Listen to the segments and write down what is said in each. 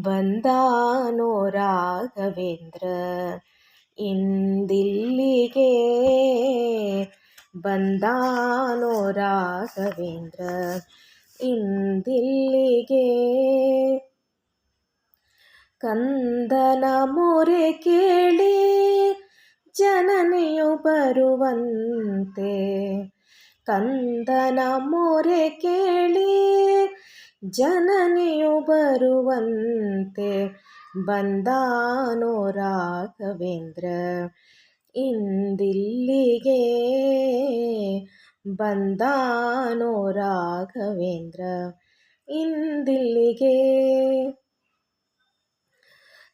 ಬಂದಾನೋ ರಾಘವೇಂದ್ರ ಇಂದಿಲ್ಲಿಗೆ, ಬಂದಾನೋ ರಾಘವೇಂದ್ರ ಇಂದಿಲ್ಲಿಗೆ. ಕಂದನ ಮೊರೆ ಕೇಳಿ ಜನನಿಯು ಬರುವಂತೆ, ಕಂದನ ಮೊರೆ ಕೇಳಿ ಜನನಿಯು ಬರುವಂತೆ, ಬಂದಾನೋ ರಾಘವೇಂದ್ರ ಇಂದಿಲ್ಲಿಗೆ, ಬಂದಾನೋ ರಾಘವೇಂದ್ರ ಇಂದಿಲ್ಲಿಗೆ.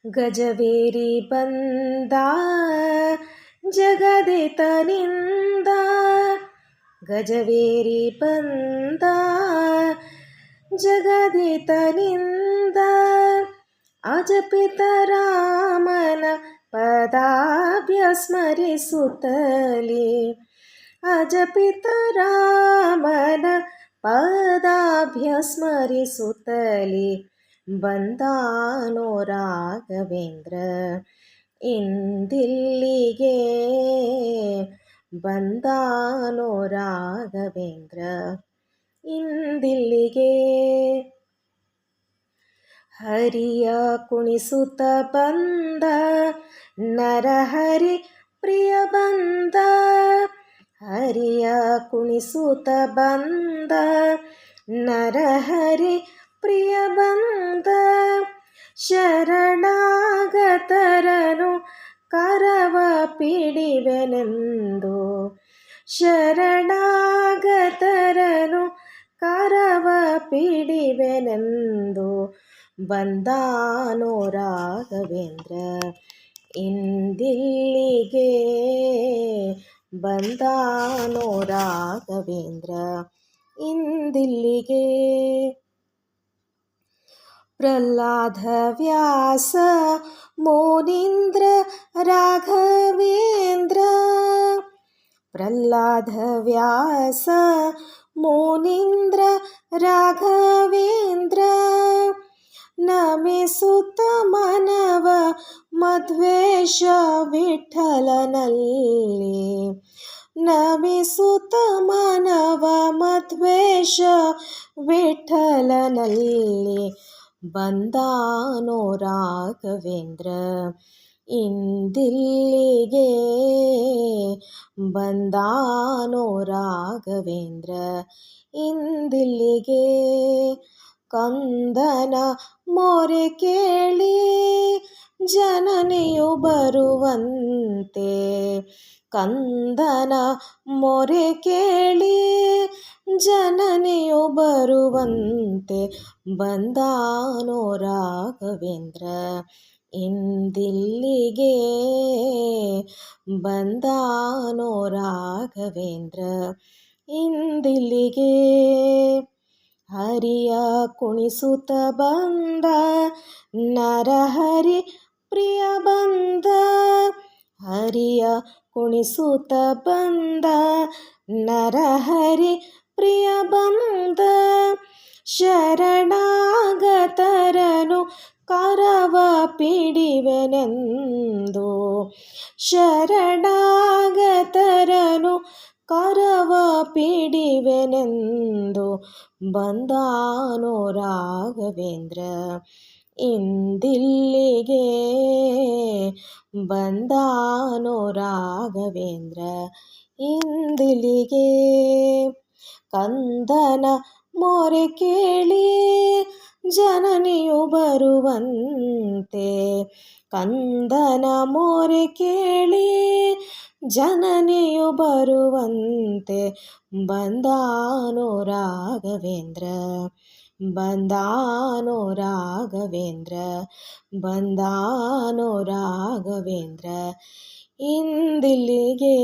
ಗಜವೇರಿ ಬಂದ ಜಗದಿತನಿಂದ, ಗಜವೇರಿ ಬಂದ ಜಗದಿತನಿಂದ, ಅಜಪಿತ ರಾಮನ ಪದಾಭ್ಯ ಸ್ಮರಿಸುತ್ತಲೇ, ಅಜಪಿತ ರಾಮನ ಪದಾಭ್ಯ ಸ್ಮರಿಸುತ್ತಲೇ, ಬಂದಾನೋ ರಾಘವೇಂದ್ರ ಇಂದಿಲ್ಲಿಗೆ, ಬಂದಾನೋ ರಾಘವೇಂದ್ರ ಇಂದಿಲ್ಲಿಗೆ. ಹರಿಯ ಕುಣಿಸುತ್ತ ಬಂದ ನರಹರಿ ಪ್ರಿಯ ಬಂದ, ಹರಿಯ ಕುಣಿಸುತ್ತ ಬಂದ ನರಹರಿ ಪ್ರಿಯ ಬಂದ, ಶರಣಾಗತರನು ಕರವ ಪಿಡಿವೆನೆಂದು, ಶರಣಾಗತರನು ಕರವ ಪಿಡಿವೆನೆಂದು, ಬಂದಾನೋ ರಾಘವೇಂದ್ರ ಇಂದಿಲ್ಲಿಗೆ, ಬಂದಾನೋ ರಾಘವೇಂದ್ರ ಇಂದಿಲ್ಲಿಗೆ. ಪ್ರಹ್ಲಾದ ವ್ಯಾಸ ಮುನೀಂದ್ರ ರಾಘವೇಂದ್ರ, ಪ್ರಹ್ಲಾದ ವ್ಯಾಸ ಮುನೀಂದ್ರ ರಾಘವೇಂದ್ರ, ನಮಿಸುತ್ತ ಮನವ ಮಧ್ವೇಶ ವಿಠಲನಲ್ಲಿ, ನಮಿಸುತ್ತ ಮನವ ಮಧ್ವೇಶ ವಿಠಲನಲ್ಲಿ, ಬಂದಾನೋ ರಾಘವೇಂದ್ರ ಇಂದಿಲ್ಲಿಗೆ, ಬಂದಾನೋ ರಾಘವೇಂದ್ರ ಇಂದಿಲ್ಲಿಗೆ. ಕಂದನ ಮೊರೆ ಕೇಳಿ ಜನನಿಯು ಬರುವಂತೆ, ಕಂದನ ಮೊರೆ ಕೇಳಿ ಜನನಿಯು ಬರುವಂತೆ, ಬಂದಾನೋ ರಾಘವೇಂದ್ರ ಇಂದಿಲ್ಲಿಗೆ, ಬಂದಾನೋ ರಾಘವೇಂದ್ರ ಇಂದಿಲ್ಲಿಗೆ. ಹರಿಯ ಕುಣಿಸುತ್ತ ಬಂದ ನರಹರಿ ಪ್ರಿಯ ಬಂದ, ಹರಿಯ ಕುಣಿಸುತ್ತ ಬಂದ ನರಹರಿ ಪ್ರಿಯ ಬಂದ, ಶರಣಾಗತರನು ಕರವ ಪಿಡಿವೆನೆಂದು, ಶರಣಾಗತರನು ಕರವ ಪಿಡಿವೆನೆಂದು, ಬಂದಾನೋ ರಾಘವೇಂದ್ರ ಇಂದಿಲ್ಲಿಗೆ, ಬಂದಾನೋ ರಾಘವೇಂದ್ರ ಇಂದಿಲ್ಲಿಗೆ. ಕಂದನ ಮೊರೆ ಕೇಳಿ ಜನನಿಯು ಬರುವಂತೆ, ಕಂದನ ಮೊರೆ ಕೇಳಿ ಜನನಿಯು ಬರುವಂತೆ, ಬಂದಾನೋ ರಾಘವೇಂದ್ರ, ಬಂದಾನೋ ರಾಘವೇಂದ್ರ, ಬಂದಾನೋ ರಾಘವೇಂದ್ರ ಇಂದಿಲ್ಲಿಗೆ.